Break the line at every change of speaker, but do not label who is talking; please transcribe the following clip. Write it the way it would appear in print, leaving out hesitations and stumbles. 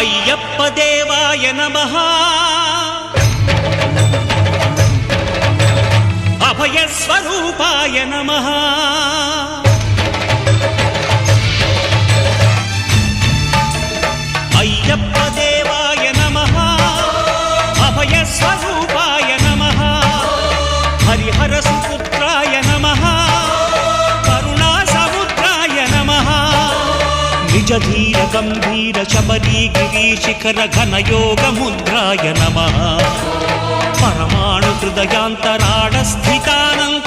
అయ్యప్ప దేవాయ నమః అభయ స్వరూపాయ నమః అయ్యప్ప దేవాయ నమః అభయ స్వరూపాయ నమః హరిహర సుపుత్రాయ నమః కరుణా సముద్రాయ నమః నిజ ధీర గంభీర శబరీ గిరి శిఖర ఘన యోగ ముద్రాయ నమః పరమాణు హృదయాంతరాడ స్థితానంద